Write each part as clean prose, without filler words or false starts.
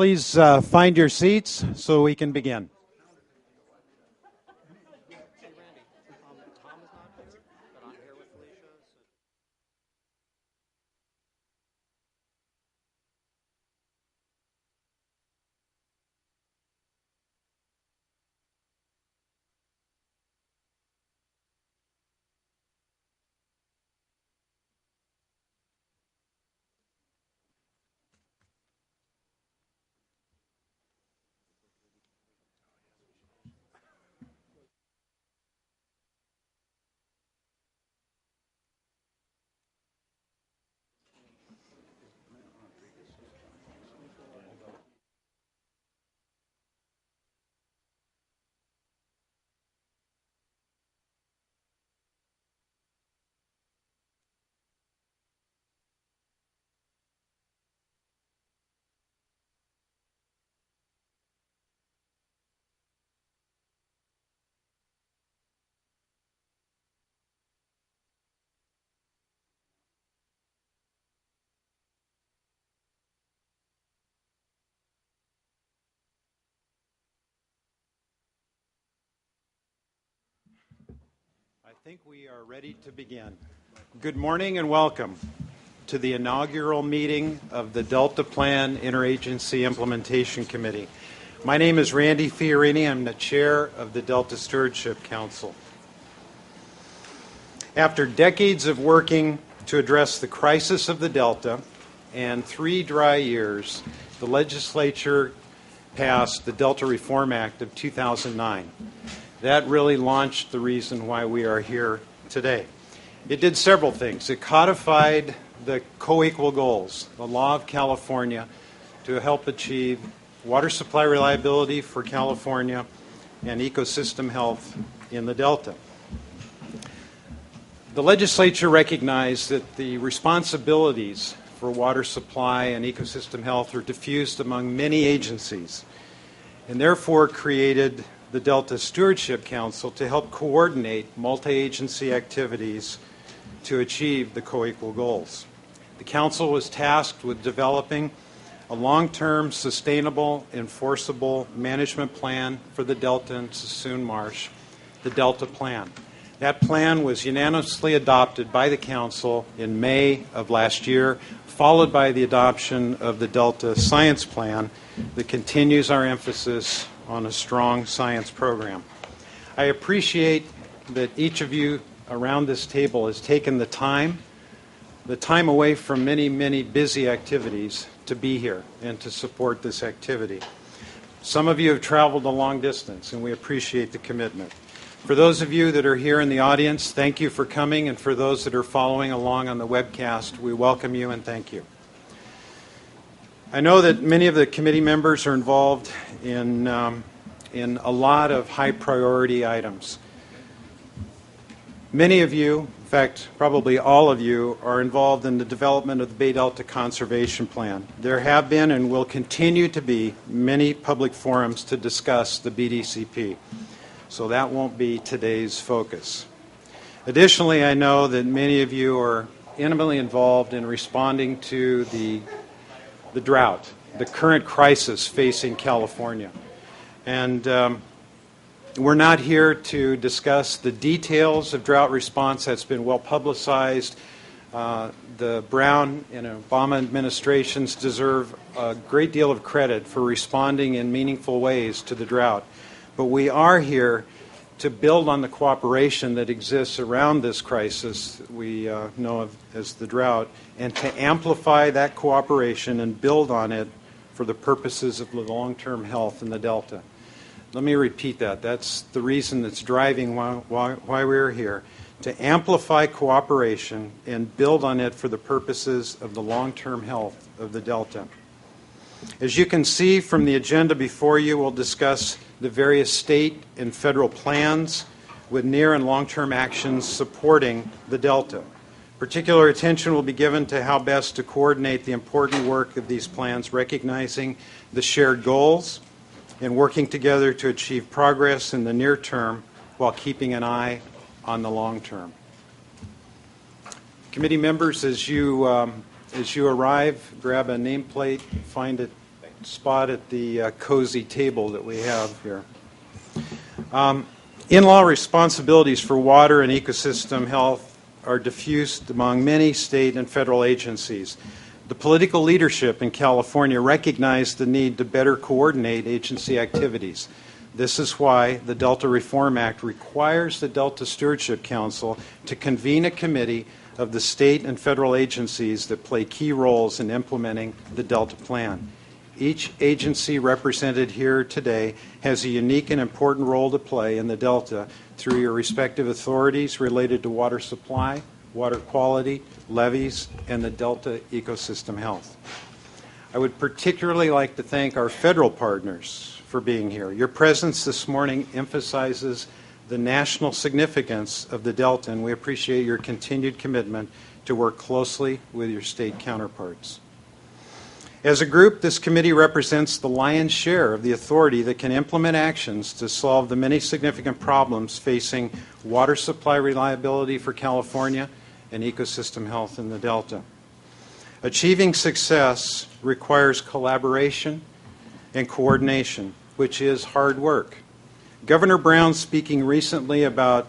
Please find your seats so we can begin. I think we are ready to begin. Good morning and welcome to the inaugural meeting of the Delta Plan Interagency Implementation Committee. My name is Randy Fiorini. I'm the chair of the Delta Stewardship Council. After decades of working to address the crisis of the Delta and 3 dry years, the legislature passed the Delta Reform Act of 2009. That really launched the reason why we are here today. It did several things. It codified the co-equal goals, the law of California, to help achieve water supply reliability for California and ecosystem health in the Delta. The legislature recognized that the responsibilities for water supply and ecosystem health are diffused among many agencies, and therefore created the Delta Stewardship Council to help coordinate multi-agency activities to achieve the co-equal goals. The Council was tasked with developing a long-term, sustainable, enforceable management plan for the Delta and Sassoon Marsh, the Delta Plan. That plan was unanimously adopted by the Council in May of last year, followed by the adoption of the Delta Science Plan that continues our emphasis on a strong science program. I appreciate that each of you around this table has taken the time away from many, many busy activities to be here and to support this activity. Some of you have traveled a long distance, and we appreciate the commitment. For those of you that are here in the audience, thank you for coming, and for those that are following along on the webcast, we welcome you and thank you. I know that many of the committee members are involved in a lot of high-priority items. Many of you, in fact, probably all of you, are involved in the development of the Bay Delta Conservation Plan. There have been and will continue to be many public forums to discuss the BDCP, so that won't be today's focus. Additionally, I know that many of you are intimately involved in responding to the drought, the current crisis facing California. And we're not here to discuss the details of drought response. That's been well publicized. The Brown and Obama administrations deserve a great deal of credit for responding in meaningful ways to the drought. But we are here to build on the cooperation that exists around this crisis that we know of as the drought, and to amplify that cooperation and build on it for the purposes of the long-term health in the Delta. Let me repeat that. That's the reason that's driving why we're here, to amplify cooperation and build on it for the purposes of the long-term health of the Delta. As you can see from the agenda before you, we'll discuss the various state and federal plans with near and long-term actions supporting the Delta. Particular attention will be given to how best to coordinate the important work of these plans, recognizing the shared goals and working together to achieve progress in the near term while keeping an eye on the long term. Committee members, as you arrive, grab a nameplate, find it spot at the cozy table that we have here. In-law responsibilities for water and ecosystem health are diffused among many state and federal agencies. The political leadership in California recognized the need to better coordinate agency activities. This is why the Delta Reform Act requires the Delta Stewardship Council to convene a committee of the state and federal agencies that play key roles in implementing the Delta Plan. Each agency represented here today has a unique and important role to play in the Delta through your respective authorities related to water supply, water quality, levees, and the Delta ecosystem health. I would particularly like to thank our federal partners for being here. Your presence this morning emphasizes the national significance of the Delta, and we appreciate your continued commitment to work closely with your state counterparts. As a group, this committee represents the lion's share of the authority that can implement actions to solve the many significant problems facing water supply reliability for California and ecosystem health in the Delta. Achieving success requires collaboration and coordination, which is hard work. Governor Brown, speaking recently about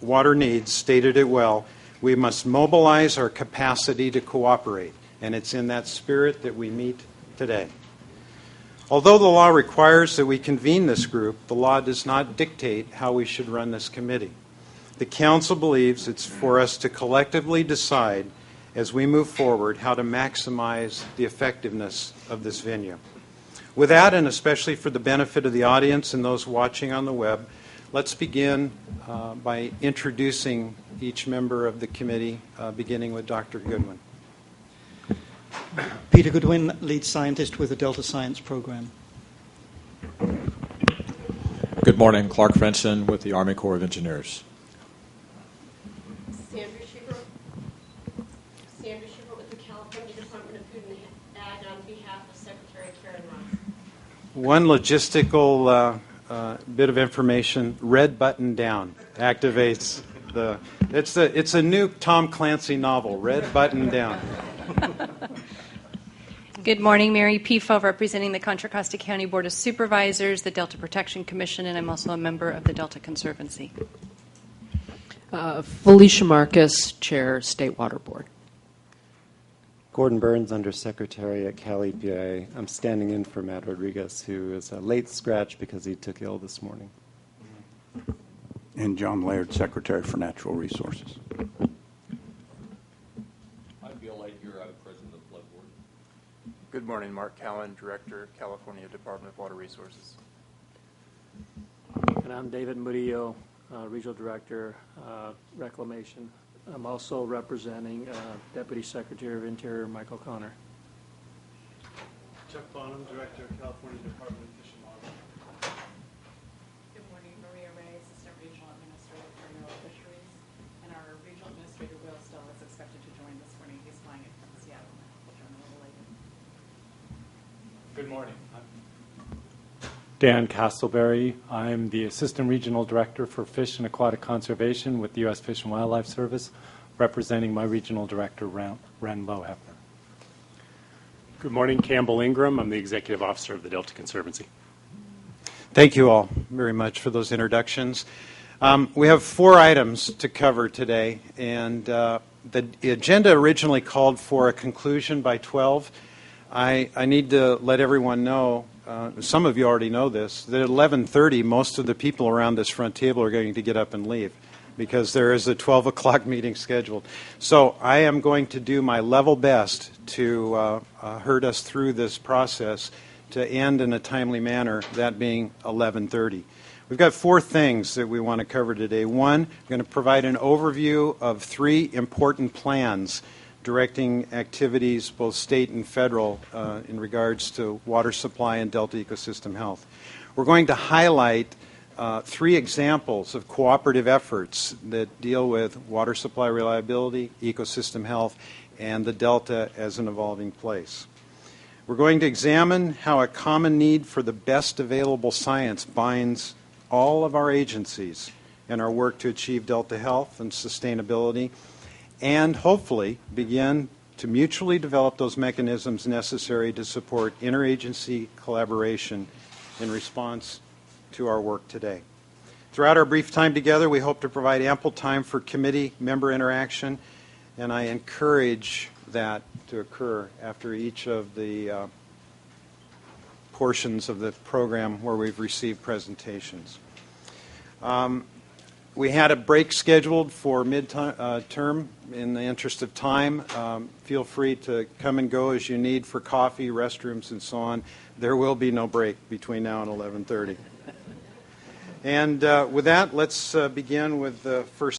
water needs, stated it well: we must mobilize our capacity to cooperate. And it's in that spirit that we meet today. Although the law requires that we convene this group, the law does not dictate how we should run this committee. The Council believes it's for us to collectively decide as we move forward how to maximize the effectiveness of this venue. With that, and especially for the benefit of the audience and those watching on the web, let's begin by introducing each member of the committee, beginning with Dr. Goodwin. Peter Goodwin, lead scientist with the Delta Science Program. Good morning, Clark Frenson with the Army Corps of Engineers. Sandra Schubert with the California Department of Food and Ag on behalf of Secretary Karen Ross. One logistical bit of information: red button down activates the. It's a new Tom Clancy novel. Red button down. Good morning, Mary Pifo, representing the Contra Costa County Board of Supervisors, the Delta Protection Commission, and I'm also a member of the Delta Conservancy. Felicia Marcus, Chair, State Water Board. Gordon Burns, Undersecretary at Cal EPA. I'm standing in for Matt Rodriguez, who is a late scratch because he took ill this morning. And John Laird, Secretary for Natural Resources. Good morning, Mark Callan, Director, California Department of Water Resources. And I'm David Murillo, Regional Director, Reclamation. I'm also representing Deputy Secretary of Interior, Michael Connor. Chuck Bonham, Director, California Department of Fish and Wildlife. Good morning, Maria Ray, Assistant Regional Administrator for Mineral Fisheries. And our Regional Administrator, Will Still, is expected to join this morning. He's flying it from Seattle now. We'll join a little later. Good morning. I'm Dan Castleberry. I'm the Assistant Regional Director for Fish and Aquatic Conservation with the U.S. Fish and Wildlife Service, representing my Regional Director, Ren Lohefner. Good morning, Campbell Ingram. I'm the Executive Officer of the Delta Conservancy. Thank you all very much for those introductions. We have 4 items to cover today, and the agenda originally called for a conclusion by 12. I need to let everyone know, some of you already know this, that at 11:30 most of the people around this front table are going to get up and leave because there is a 12 o'clock meeting scheduled. So I am going to do my level best to herd us through this process to end in a timely manner, that being 11:30. We've got 4 things that we want to cover today. One, I'm going to provide an overview of 3 important plans directing activities, both state and federal, in regards to water supply and Delta ecosystem health. We're going to highlight 3 examples of cooperative efforts that deal with water supply reliability, ecosystem health, and the Delta as an evolving place. We're going to examine how a common need for the best available science binds all of our agencies in our work to achieve Delta health and sustainability, and hopefully begin to mutually develop those mechanisms necessary to support interagency collaboration in response to our work today. Throughout our brief time together, we hope to provide ample time for committee member interaction, and I encourage that to occur after each of the portions of the program where we've received presentations. We had a break scheduled for mid-term. In the interest of time, feel free to come and go as you need for coffee, restrooms, and so on. There will be no break between now and 11:30. And with that, let's begin with the first